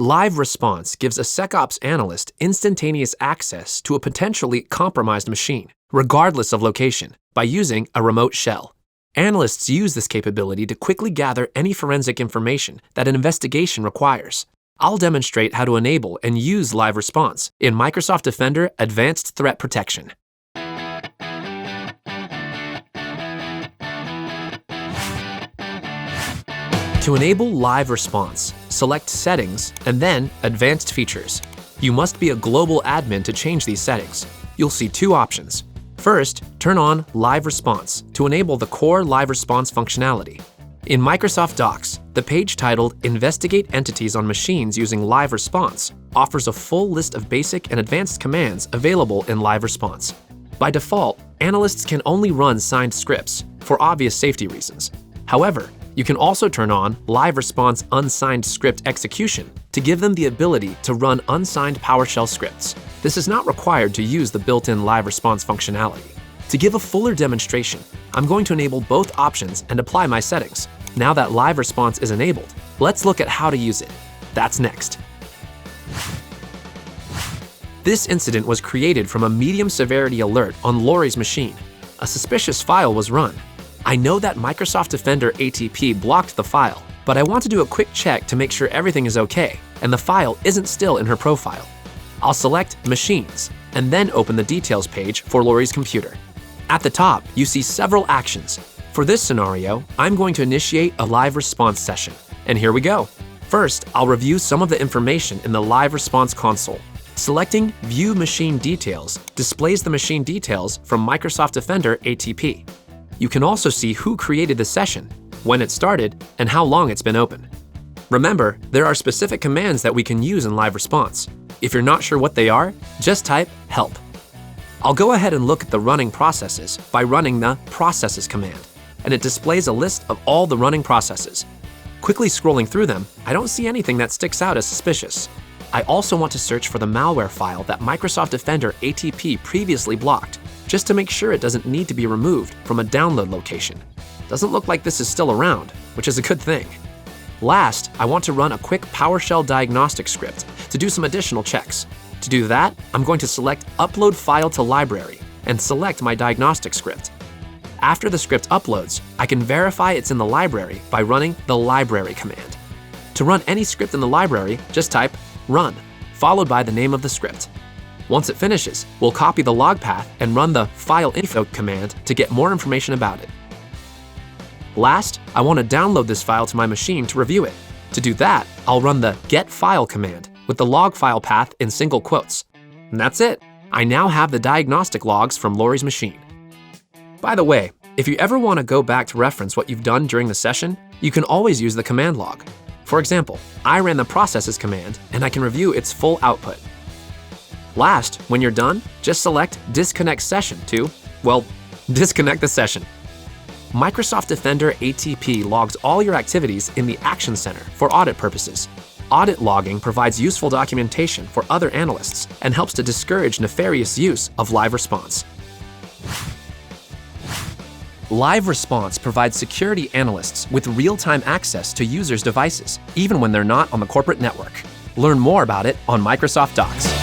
Live Response gives a SecOps analyst instantaneous access to a potentially compromised machine, regardless of location, by using a remote shell. Analysts use this capability to quickly gather any forensic information that an investigation requires. I'll demonstrate how to enable and use Live Response in Microsoft Defender Advanced Threat Protection. To enable Live Response, select Settings and then Advanced Features. You must be a global admin to change these settings. You'll see two options. First, turn on Live Response to enable the core Live Response functionality. In Microsoft Docs, the page titled Investigate Entities on Machines Using Live Response offers a full list of basic and advanced commands available in Live Response. By default, analysts can only run signed scripts for obvious safety reasons. However, you can also turn on Live Response unsigned script execution to give them the ability to run unsigned PowerShell scripts. This is not required to use the built-in Live Response functionality. To give a fuller demonstration, I'm going to enable both options and apply my settings. Now that Live Response is enabled, let's look at how to use it. That's next. This incident was created from a medium severity alert on Lori's machine. A suspicious file was run. I know that Microsoft Defender ATP blocked the file, but I want to do a quick check to make sure everything is okay and the file isn't still in her profile. I'll select Machines and then open the details page for Lori's computer. At the top, you see several actions. For this scenario, I'm going to initiate a Live Response session. And here we go. First, I'll review some of the information in the Live Response console. Selecting View Machine Details displays the machine details from Microsoft Defender ATP. You can also see who created the session, when it started, and how long it's been open. Remember, there are specific commands that we can use in Live Response. If you're not sure what they are, just type help. I'll go ahead and look at the running processes by running the processes command, and it displays a list of all the running processes. Quickly scrolling through them, I don't see anything that sticks out as suspicious. I also want to search for the malware file that Microsoft Defender ATP previously blocked, just to make sure it doesn't need to be removed from a download location. Doesn't look like this is still around, which is a good thing. Last, I want to run a quick PowerShell diagnostic script to do some additional checks. To do that, I'm going to select Upload File to Library and select my diagnostic script. After the script uploads, I can verify it's in the library by running the library command. To run any script in the library, just type run, followed by the name of the script. Once it finishes, we'll copy the log path and run the file info command to get more information about it. Last, I want to download this file to my machine to review it. To do that, I'll run the get file command with the log file path in single quotes. And that's it. I now have the diagnostic logs from Lori's machine. By the way, if you ever want to go back to reference what you've done during the session, you can always use the command log. For example, I ran the processes command and I can review its full output. Last, when you're done, just select Disconnect Session to, well, disconnect the session. Microsoft Defender ATP logs all your activities in the Action Center for audit purposes. Audit logging provides useful documentation for other analysts and helps to discourage nefarious use of Live Response. Live Response provides security analysts with real-time access to users' devices, even when they're not on the corporate network. Learn more about it on Microsoft Docs.